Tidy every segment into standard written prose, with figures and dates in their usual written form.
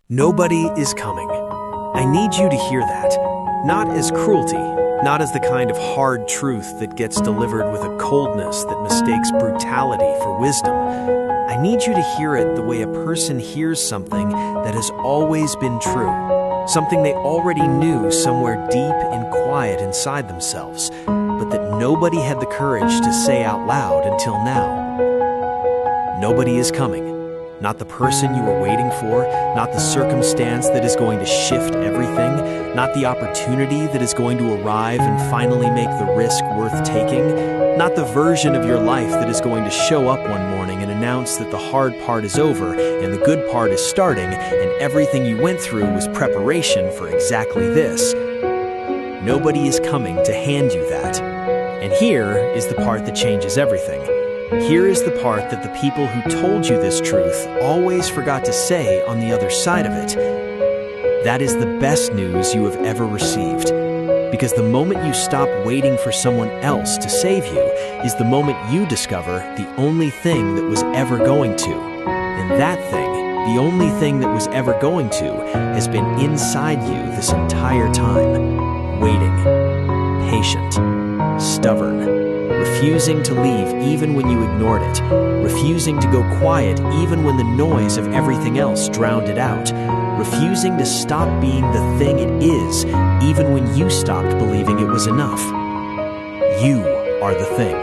Nobody is coming. I need you to hear that. Not as cruelty, not as the kind of hard truth that gets delivered with a coldness that mistakes brutality for wisdom. I need you to hear it the way a person hears something that has always been true, something they already knew somewhere deep and quiet inside themselves, but that nobody had the courage to say out loud until now. Nobody is coming. Not the person you were waiting for, not the circumstance that is going to shift everything, not the opportunity that is going to arrive and finally make the risk worth taking, not the version of your life that is going to show up one morning and announce that the hard part is over and the good part is starting and everything you went through was preparation for exactly this. Nobody is coming to hand you that. And here is the part that changes everything. Here is the part that the people who told you this truth always forgot to say on the other side of it. That is the best news you have ever received. Because the moment you stop waiting for someone else to save you is the moment you discover the only thing that was ever going to. And that thing, the only thing that was ever going to, has been inside you this entire time. Waiting. Patient. Stubborn. Refusing to leave even when you ignored it, refusing to go quiet even when the noise of everything else drowned it out, refusing to stop being the thing it is even when you stopped believing it was enough. You are the thing.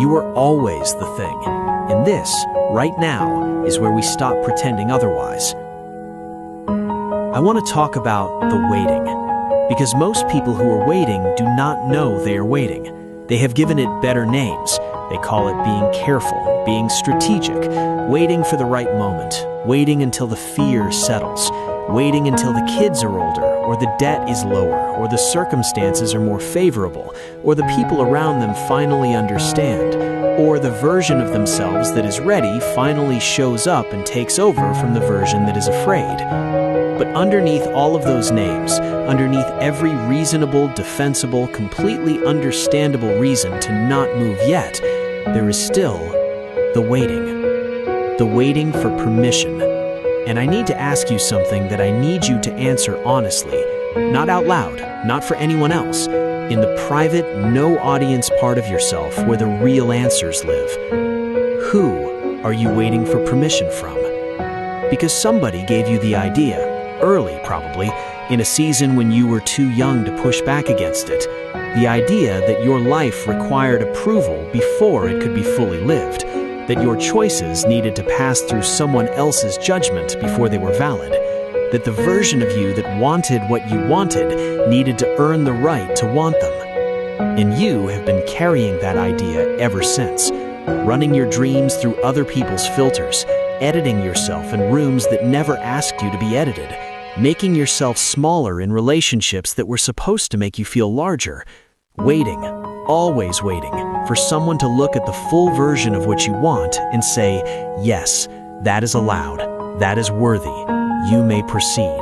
You are always the thing. And this, right now, is where we stop pretending otherwise. I want to talk about the waiting, because most people who are waiting do not know they are waiting. They have given it better names. They call it being careful, being strategic, waiting for the right moment, waiting until the fear settles, waiting until the kids are older, or the debt is lower, or the circumstances are more favorable, or the people around them finally understand, or the version of themselves that is ready finally shows up and takes over from the version that is afraid. But underneath all of those names, underneath every reasonable, defensible, completely understandable reason to not move yet, there is still the waiting. The waiting for permission. And I need to ask you something that I need you to answer honestly, not out loud, not for anyone else, in the private, no-audience part of yourself where the real answers live. Who are you waiting for permission from? Because somebody gave you the idea, early probably, in a season when you were too young to push back against it, the idea that your life required approval before it could be fully lived, that your choices needed to pass through someone else's judgment before they were valid, that the version of you that wanted what you wanted needed to earn the right to want them. And you have been carrying that idea ever since, running your dreams through other people's filters, editing yourself in rooms that never asked you to be edited, making yourself smaller in relationships that were supposed to make you feel larger, waiting, always waiting, for someone to look at the full version of what you want and say, yes, that is allowed, that is worthy, you may proceed.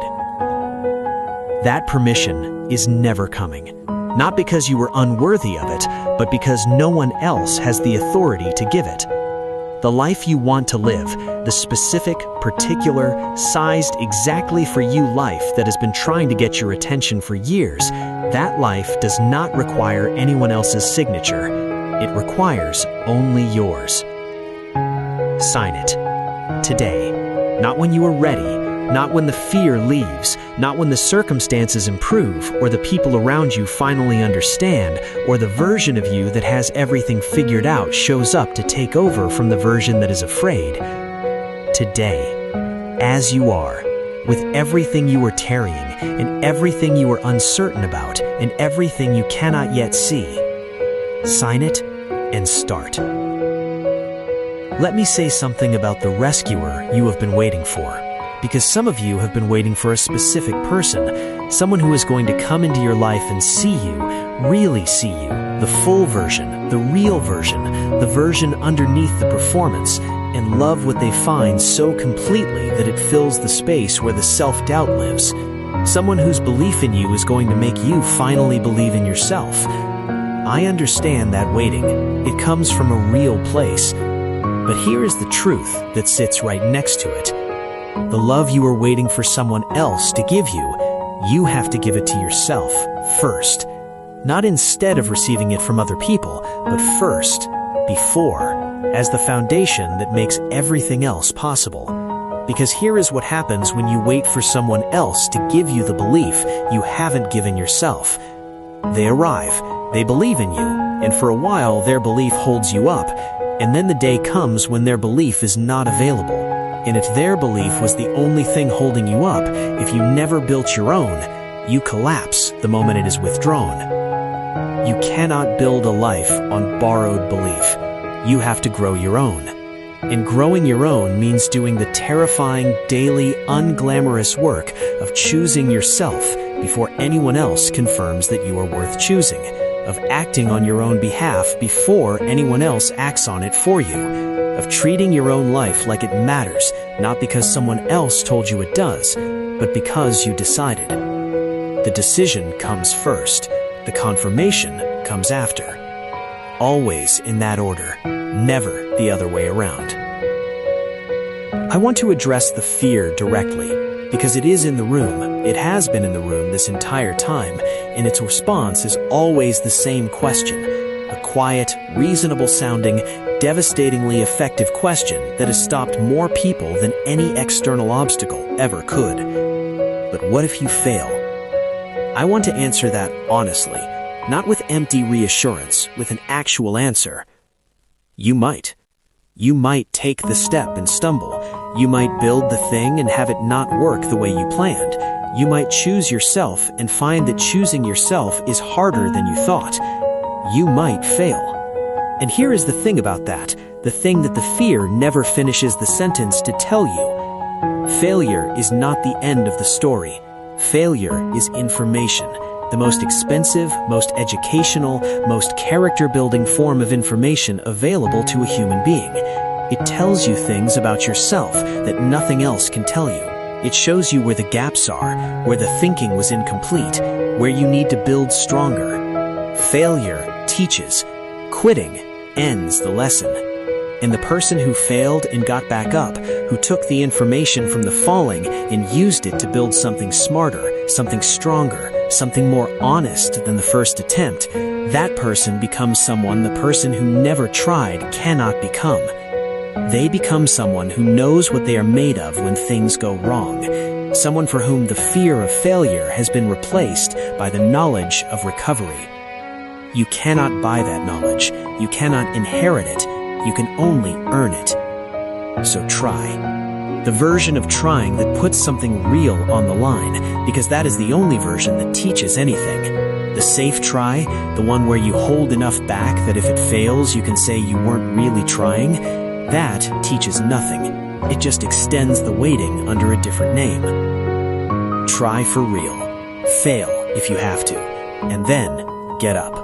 That permission is never coming, not because you were unworthy of it, but because no one else has the authority to give it. The life you want to live, the specific, particular, sized exactly for you life that has been trying to get your attention for years, that life does not require anyone else's signature. It requires only yours. Sign it. Today. Not when you are ready, not when the fear leaves, not when the circumstances improve, or the people around you finally understand, or the version of you that has everything figured out shows up to take over from the version that is afraid. Today, as you are, with everything you are tarrying, and everything you are uncertain about, and everything you cannot yet see. Sign it and start. Let me say something about the rescuer you have been waiting for. Because some of you have been waiting for a specific person, someone who is going to come into your life and see you, really see you, the full version, the real version, the version underneath the performance, and love what they find so completely that it fills the space where the self-doubt lives. Someone whose belief in you is going to make you finally believe in yourself. I understand that waiting. It comes from a real place. But here is the truth that sits right next to it. The love you are waiting for someone else to give you have to give it to yourself first. Not instead of receiving it from other people, but first, before, as the foundation that makes everything else possible. Because here is what happens when you wait for someone else to give you the belief you haven't given yourself. They arrive, they believe in you, and for a while their belief holds you up, and then the day comes when their belief is not available. And if their belief was the only thing holding you up, if you never built your own, you collapse the moment it is withdrawn. You cannot build a life on borrowed belief. You have to grow your own. And growing your own means doing the terrifying, daily, unglamorous work of choosing yourself before anyone else confirms that you are worth choosing, of acting on your own behalf before anyone else acts on it for you, of treating your own life like it matters, not because someone else told you it does, but because you decided. The decision comes first. The confirmation comes after. Always in that order, never the other way around. I want to address the fear directly, because it is in the room, it has been in the room this entire time, and its response is always the same question, a quiet, reasonable-sounding, devastatingly effective question that has stopped more people than any external obstacle ever could. But what if you fail? I want to answer that honestly, not with empty reassurance, with an actual answer. You might. You might take the step and stumble. You might build the thing and have it not work the way you planned. You might choose yourself and find that choosing yourself is harder than you thought. You might fail. And here is the thing about that, the thing that the fear never finishes the sentence to tell you. Failure is not the end of the story. Failure is information. The most expensive, most educational, most character-building form of information available to a human being. It tells you things about yourself that nothing else can tell you. It shows you where the gaps are, where the thinking was incomplete, where you need to build stronger. Failure teaches. Quitting ends the lesson. And the person who failed and got back up, who took the information from the falling and used it to build something smarter, something stronger, something more honest than the first attempt, that person becomes someone the person who never tried cannot become. They become someone who knows what they are made of when things go wrong, someone for whom the fear of failure has been replaced by the knowledge of recovery. You cannot buy that knowledge. You cannot inherit it. You can only earn it. So try. The version of trying that puts something real on the line, because that is the only version that teaches anything. The safe try, the one where you hold enough back that if it fails you can say you weren't really trying, that teaches nothing. It just extends the waiting under a different name. Try for real. Fail if you have to. And then get up.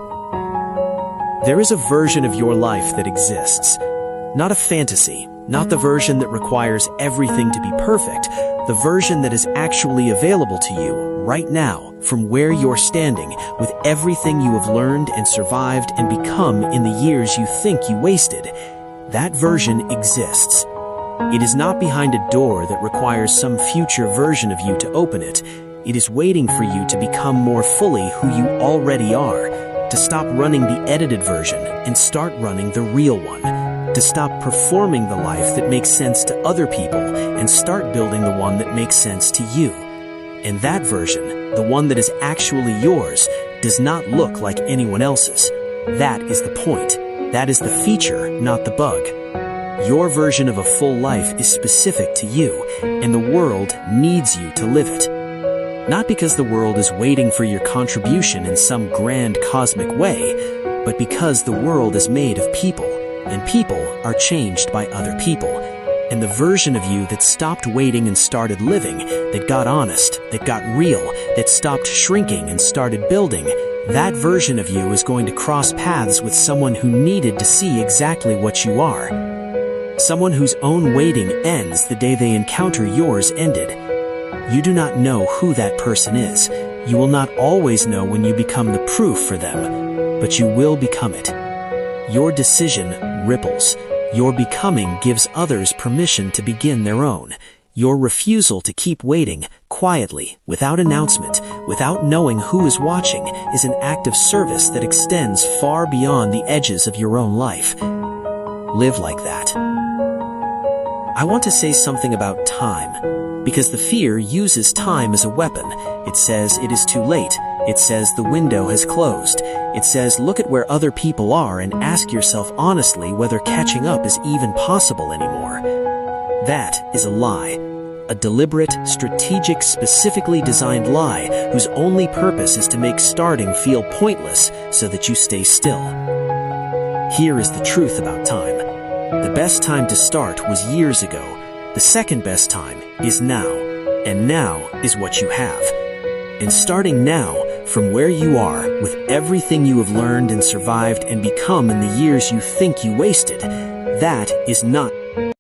There is a version of your life that exists. Not a fantasy, not the version that requires everything to be perfect, the version that is actually available to you right now from where you're standing with everything you have learned and survived and become in the years you think you wasted. That version exists. It is not behind a door that requires some future version of you to open it. It is waiting for you to become more fully who you already are. To stop running the edited version and start running the real one. To stop performing the life that makes sense to other people and start building the one that makes sense to you. And that version, the one that is actually yours, does not look like anyone else's. That is the point. That is the feature, not the bug. Your version of a full life is specific to you, and the world needs you to live it. Not because the world is waiting for your contribution in some grand cosmic way, but because the world is made of people, and people are changed by other people. And the version of you that stopped waiting and started living, that got honest, that got real, that stopped shrinking and started building, that version of you is going to cross paths with someone who needed to see exactly what you are. Someone whose own waiting ends the day they encounter yours ended. You do not know who that person is. You will not always know when you become the proof for them, but you will become it. Your decision ripples. Your becoming gives others permission to begin their own. Your refusal to keep waiting, quietly, without announcement, without knowing who is watching, is an act of service that extends far beyond the edges of your own life. Live like that. I want to say something about time, because the fear uses time as a weapon. It says it is too late. It says the window has closed. It says look at where other people are and ask yourself honestly whether catching up is even possible anymore. That is a lie. A deliberate, strategic, specifically designed lie whose only purpose is to make starting feel pointless so that you stay still. Here is the truth about time. The best time to start was years ago. The second best time is now. And now is what you have. And starting now, from where you are, with everything you have learned and survived and become in the years you think you wasted, that is not